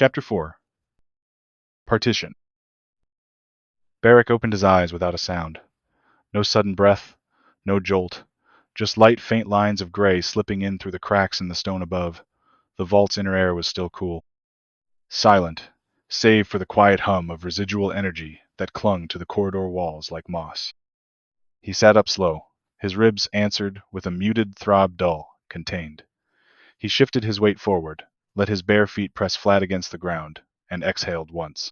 Chapter 4. Partition. Berik opened his eyes without a sound. No sudden breath, no jolt, just light, faint lines of gray slipping in through the cracks in the stone above. The vault's inner air was still cool. Silent, save for the quiet hum of residual energy that clung to the corridor walls like moss. He sat up slow. His ribs answered with a muted throb, dull, contained. He shifted his weight forward, let his bare feet press flat against the ground, and exhaled once.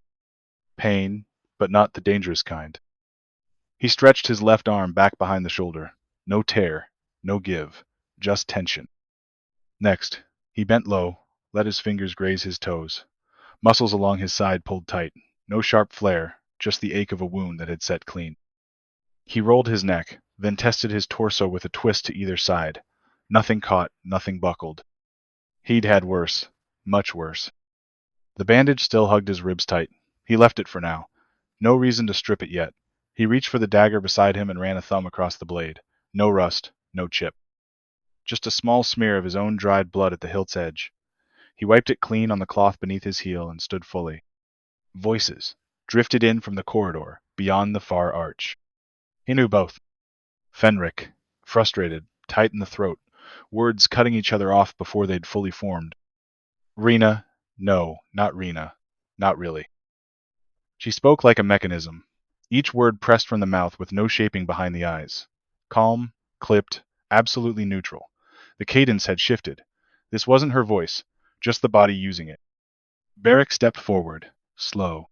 Pain, but not the dangerous kind. He stretched his left arm back behind the shoulder. No tear, no give, just tension. Next, he bent low, let his fingers graze his toes. Muscles along his side pulled tight. No sharp flare, just the ache of a wound that had set clean. He rolled his neck, then tested his torso with a twist to either side. Nothing caught, nothing buckled. He'd had worse, much worse. The bandage still hugged his ribs tight. He left it for now. No reason to strip it yet. He reached for the dagger beside him and ran a thumb across the blade. No rust, no chip. Just a small smear of his own dried blood at the hilt's edge. He wiped it clean on the cloth beneath his heel and stood fully. Voices drifted in from the corridor, beyond the far arch. He knew both. Fenric, frustrated, tight in the throat, words cutting each other off before they'd fully formed. Rina, no, not Rina. Not really. She spoke like a mechanism, each word pressed from the mouth with no shaping behind the eyes. Calm, clipped, absolutely neutral. The cadence had shifted. This wasn't her voice, just the body using it. Berik stepped forward, slow.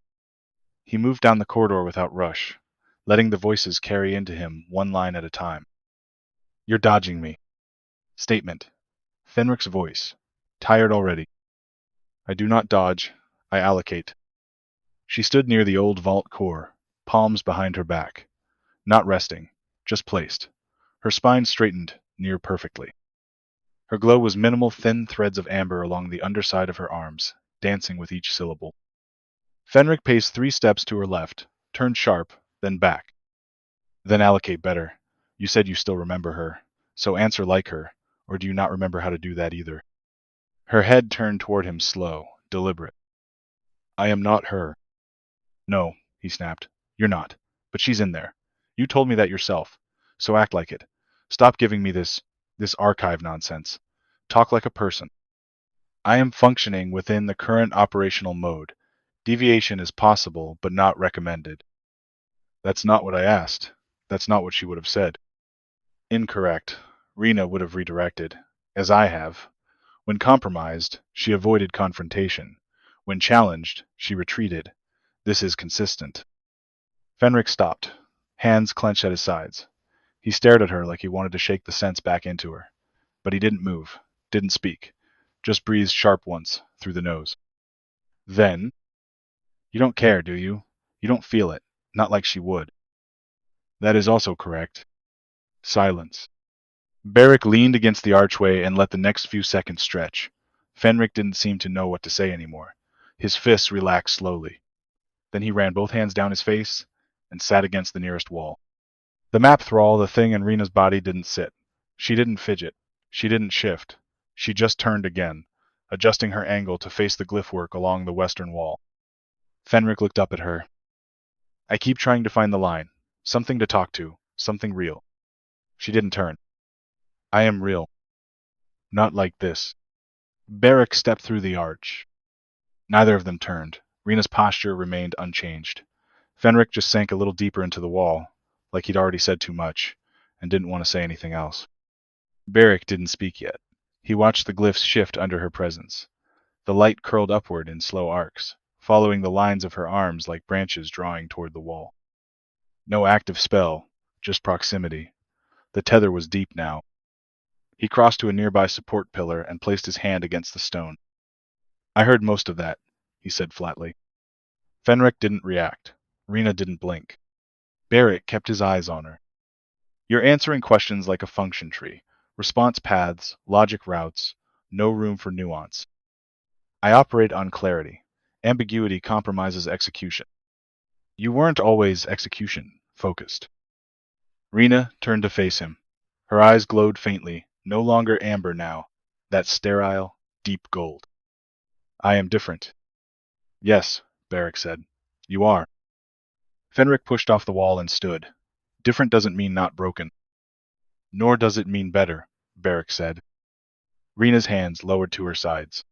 He moved down the corridor without rush, letting the voices carry into him one line at a time. You're dodging me. Statement. Fenric's voice. Tired already. I do not dodge, I allocate. She stood near the old vault core, palms behind her back. Not resting, just placed. Her spine straightened, near perfectly. Her glow was minimal thin threads of amber along the underside of her arms, dancing with each syllable. Fenric paced 3 steps to her left, turned sharp, then back. Then allocate better. You said you still remember her, so answer like her, or do you not remember how to do that either? Her head turned toward him slow, deliberate. I am not her. No, he snapped. You're not. But she's in there. You told me that yourself. So act like it. Stop giving me this archive nonsense. Talk like a person. I am functioning within the current operational mode. Deviation is possible, but not recommended. That's not what I asked. That's not what she would have said. Incorrect. Rina would have redirected, as I have. When compromised, she avoided confrontation. When challenged, she retreated. This is consistent. Fenric stopped, hands clenched at his sides. He stared at her like he wanted to shake the sense back into her. But he didn't move, didn't speak, just breathed sharp once, through the nose. Then, you don't care, do you? You don't feel it, not like she would. That is also correct. Silence. Berik leaned against the archway and let the next few seconds stretch. Fenric didn't seem to know what to say anymore. His fists relaxed slowly. Then he ran both hands down his face and sat against the nearest wall. The map thrall, the thing in Rina's body, didn't sit. She didn't fidget. She didn't shift. She just turned again, adjusting her angle to face the glyph work along the western wall. Fenric looked up at her. I keep trying to find the line. Something to talk to. Something real. She didn't turn. I am real. Not like this. Berik stepped through the arch. Neither of them turned. Rina's posture remained unchanged. Fenric just sank a little deeper into the wall, like he'd already said too much, and didn't want to say anything else. Berik didn't speak yet. He watched the glyphs shift under her presence. The light curled upward in slow arcs, following the lines of her arms like branches drawing toward the wall. No active spell, just proximity. The tether was deep now. He crossed to a nearby support pillar and placed his hand against the stone. I heard most of that, he said flatly. Fenric didn't react. Rina didn't blink. Berik kept his eyes on her. You're answering questions like a function tree. Response paths, logic routes, no room for nuance. I operate on clarity. Ambiguity compromises execution. You weren't always execution-focused. Rina turned to face him. Her eyes glowed faintly, no longer amber now, that sterile, deep gold. I am different. Yes, Berik said. You are. Fenric pushed off the wall and stood. Different doesn't mean not broken. Nor does it mean better, Berik said. Rina's hands lowered to her sides.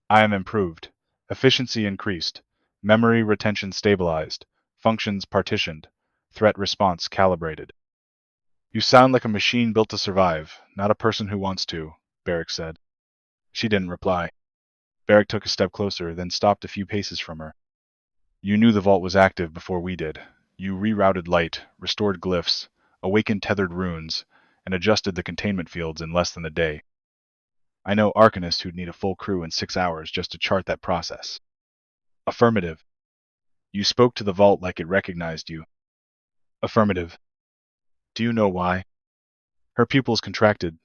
I am improved. Efficiency increased. Memory retention stabilized. Functions partitioned. Threat response calibrated. You sound like a machine built to survive, not a person who wants to, Berik said. She didn't reply. Berik took a step closer, then stopped a few paces from her. You knew the vault was active before we did. You rerouted light, restored glyphs, awakened tethered runes, and adjusted the containment fields in less than a day. I know arcanists who'd need a full crew in 6 hours just to chart that process. Affirmative. You spoke to the vault like it recognized you. Affirmative. Do you know why? Her pupils contracted,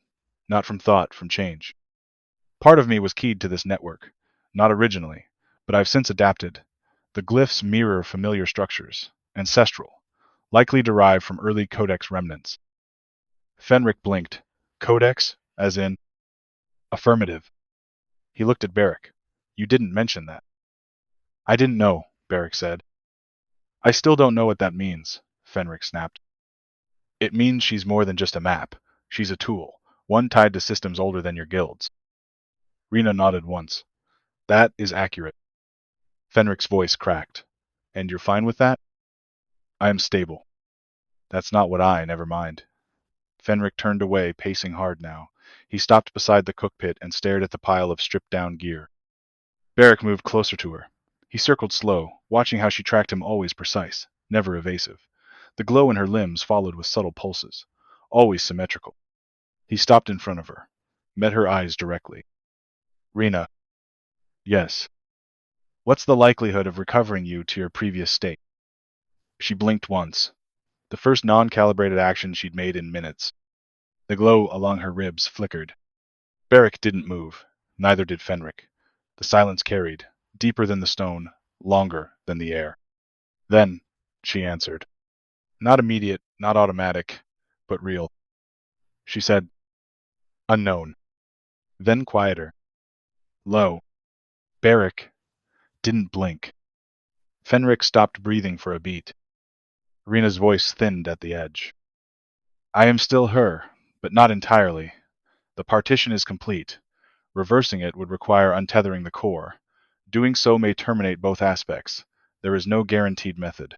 not from thought, from change. Part of me was keyed to this network. Not originally, but I've since adapted. The glyphs mirror familiar structures, ancestral, likely derived from early Codex remnants. Fenric blinked. Codex? As in? Affirmative. He looked at Berik. You didn't mention that. I didn't know, Berik said. I still don't know what that means, Fenric snapped. It means she's more than just a map. She's a tool, one tied to systems older than your guilds. Rina nodded once. That is accurate. Fenric's voice cracked. And you're fine with that? I am stable. That's not what never mind. Fenric turned away, pacing hard now. He stopped beside the cookpit and stared at the pile of stripped-down gear. Berik moved closer to her. He circled slow, watching how she tracked him, always precise, never evasive. The glow in her limbs followed with subtle pulses, always symmetrical. He stopped in front of her, met her eyes directly. Rina. Yes. What's the likelihood of recovering you to your previous state? She blinked once. The first non-calibrated action she'd made in minutes. The glow along her ribs flickered. Berik didn't move. Neither did Fenric. The silence carried, deeper than the stone, longer than the air. Then, she answered. Not immediate, not automatic, but real. She said, unknown. Then quieter. Low. Berik didn't blink. Fenric stopped breathing for a beat. Rina's voice thinned at the edge. I am still her, but not entirely. The partition is complete. Reversing it would require untethering the core. Doing so may terminate both aspects. There is no guaranteed method.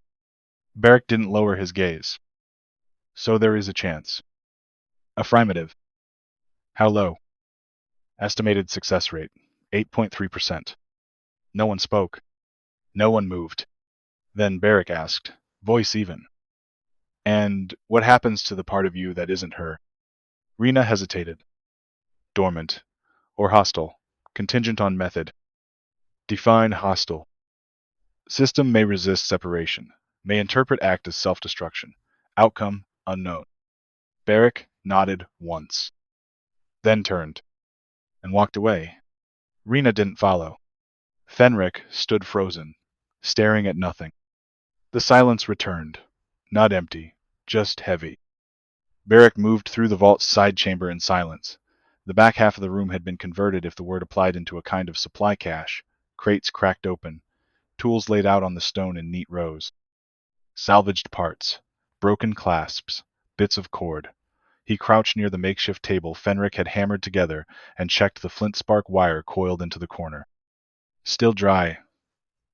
Berik didn't lower his gaze. So there is a chance. Affirmative. How low? Estimated success rate, 8.3%. No one spoke. No one moved. Then Berik asked, voice even. And what happens to the part of you that isn't her? Rina hesitated. Dormant. Or hostile. Contingent on method. Define hostile. System may resist separation. May interpret act as self-destruction. Outcome unknown. Berik nodded once. Then turned. And walked away. Rina didn't follow. Fenric stood frozen, staring at nothing. The silence returned. Not empty, just heavy. Berik moved through the vault's side chamber in silence. The back half of the room had been converted, if the word applied, into a kind of supply cache. Crates cracked open. Tools laid out on the stone in neat rows. Salvaged parts. Broken clasps. Bits of cord. He crouched near the makeshift table Fenric had hammered together and checked the flint spark wire coiled into the corner. Still dry.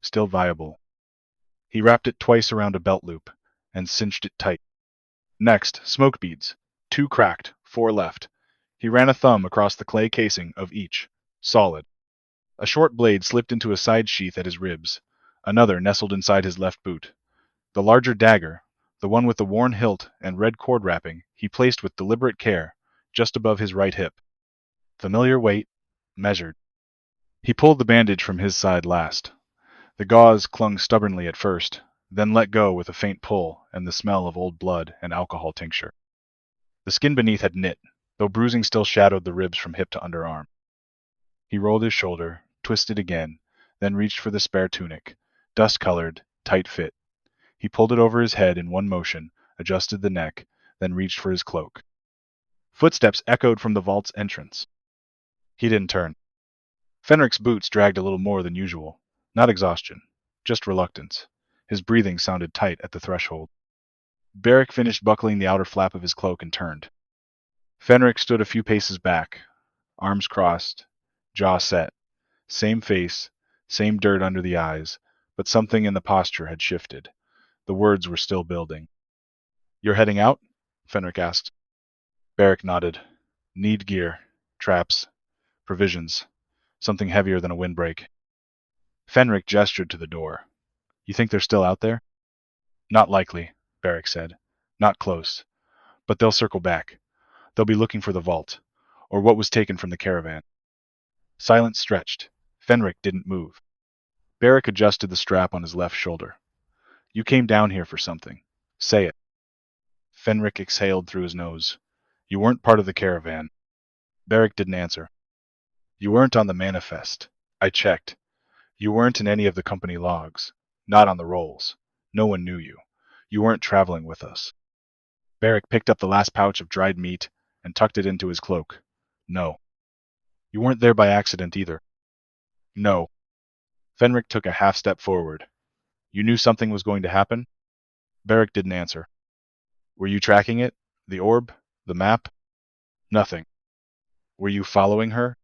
Still viable. He wrapped it twice around a belt loop and cinched it tight. Next, smoke beads. 2 cracked, 4 left. He ran a thumb across the clay casing of each. Solid. A short blade slipped into a side sheath at his ribs. Another nestled inside his left boot. The larger dagger, the one with the worn hilt and red cord wrapping, he placed with deliberate care, just above his right hip. Familiar weight, measured. He pulled the bandage from his side last. The gauze clung stubbornly at first, then let go with a faint pull and the smell of old blood and alcohol tincture. The skin beneath had knit, though bruising still shadowed the ribs from hip to underarm. He rolled his shoulder, twisted again, then reached for the spare tunic, dust-colored, tight fit. He pulled it over his head in one motion, adjusted the neck, then reached for his cloak. Footsteps echoed from the vault's entrance. He didn't turn. Fenric's boots dragged a little more than usual. Not exhaustion, just reluctance. His breathing sounded tight at the threshold. Berik finished buckling the outer flap of his cloak and turned. Fenric stood a few paces back, arms crossed, jaw set. Same face, same dirt under the eyes, but something in the posture had shifted. The words were still building. "You're heading out?" Fenric asked. Berik nodded. "Need gear, traps, provisions, something heavier than a windbreak." Fenric gestured to the door. "You think they're still out there?" "Not likely," Berik said. "Not close. But they'll circle back. They'll be looking for the vault, or what was taken from the caravan." Silence stretched. Fenric didn't move. Berik adjusted the strap on his left shoulder. "You came down here for something. Say it." Fenric exhaled through his nose. "You weren't part of the caravan." Berik didn't answer. "You weren't on the manifest. I checked. You weren't in any of the company logs. Not on the rolls. No one knew you. You weren't traveling with us." Berik picked up the last pouch of dried meat and tucked it into his cloak. "No." "You weren't there by accident either." "No." Fenric took a half step forward. "You knew something was going to happen?" Berik didn't answer. "Were you tracking it? The orb? The map?" "Nothing." "Were you following her?"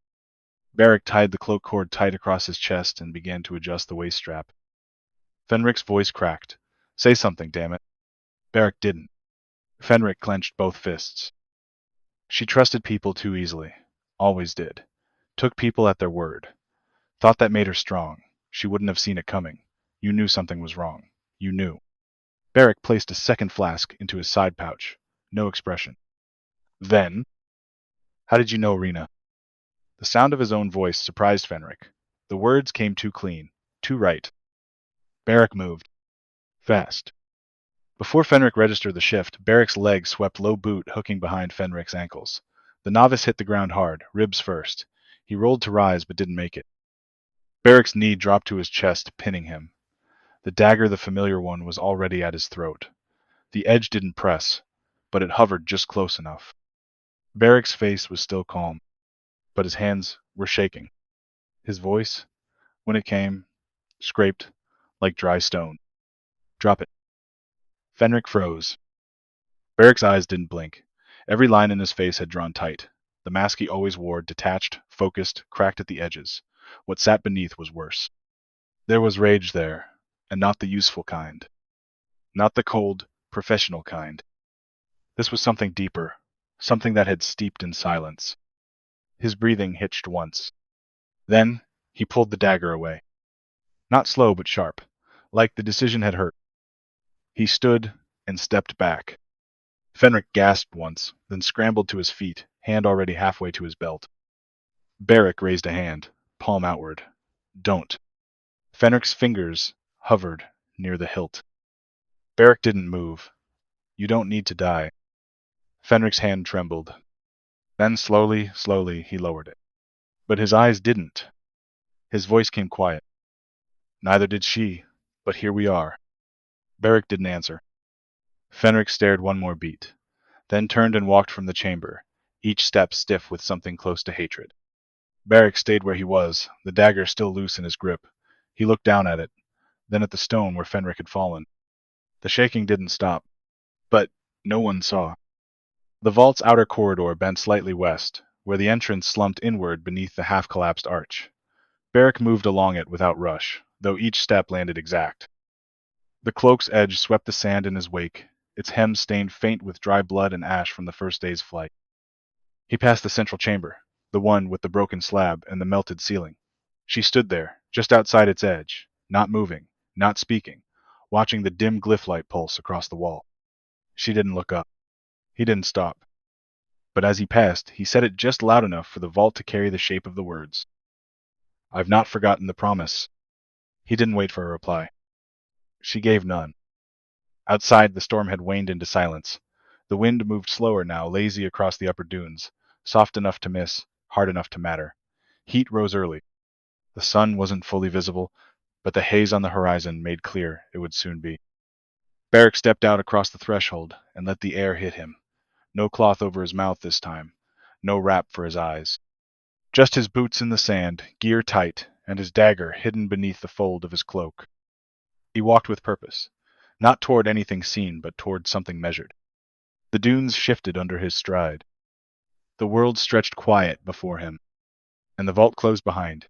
Berik tied the cloak cord tight across his chest and began to adjust the waist strap. Fenric's voice cracked. "Say something, damn it." Berik didn't. Fenric clenched both fists. "She trusted people too easily. Always did. Took people at their word. Thought that made her strong. She wouldn't have seen it coming. You knew something was wrong. You knew." Berik placed a second flask into his side pouch. No expression. "Then?" "How did you know Rina?" The sound of his own voice surprised Fenric. The words came too clean, too right. Berik moved. Fast. Before Fenric registered the shift, Berik's leg swept low boot hooking behind Fenric's ankles. The novice hit the ground hard, ribs first. He rolled to rise but didn't make it. Berik's knee dropped to his chest, pinning him. The dagger, the familiar one, was already at his throat. The edge didn't press, but it hovered just close enough. Berik's face was still calm, but his hands were shaking. His voice, when it came, scraped like dry stone. "Drop it." Fenric froze. Berik's eyes didn't blink. Every line in his face had drawn tight. The mask he always wore, detached, focused, cracked at the edges. What sat beneath was worse. There was rage there, and not the useful kind. Not the cold, professional kind. This was something deeper, something that had steeped in silence. His breathing hitched once. Then he pulled the dagger away. Not slow, but sharp, like the decision had hurt. He stood and stepped back. Fenric gasped once, then scrambled to his feet, hand already halfway to his belt. Berik raised a hand, palm outward. "Don't." Fenric's fingers hovered near the hilt. Berik didn't move. "You don't need to die." Fenric's hand trembled. Then slowly, he lowered it. But his eyes didn't. His voice came quiet. "Neither did she, but here we are." Berik didn't answer. Fenric stared one more beat, then turned and walked from the chamber, each step stiff with something close to hatred. Berik stayed where he was, the dagger still loose in his grip. He looked down at it, then at the stone where Fenric had fallen. The shaking didn't stop, but no one saw. The vault's outer corridor bent slightly west, where the entrance slumped inward beneath the half-collapsed arch. Berik moved along it without rush, though each step landed exact. The cloak's edge swept the sand in his wake, its hem stained faint with dry blood and ash from the first day's flight. He passed the central chamber, the one with the broken slab and the melted ceiling. She stood there, just outside its edge, not moving, not speaking, watching the dim glyph light pulse across the wall. She didn't look up. He didn't stop. But as he passed, he said it just loud enough for the vault to carry the shape of the words. "I've not forgotten the promise." He didn't wait for a reply. She gave none. Outside, the storm had waned into silence. The wind moved slower now, lazy across the upper dunes, soft enough to miss, hard enough to matter. Heat rose early. The sun wasn't fully visible, but the haze on the horizon made clear it would soon be. Berik stepped out across the threshold and let the air hit him. No cloth over his mouth this time. No wrap for his eyes. Just his boots in the sand, gear tight, and his dagger hidden beneath the fold of his cloak. He walked with purpose, not toward anything seen, but toward something measured. The dunes shifted under his stride. The world stretched quiet before him, and the vault closed behind.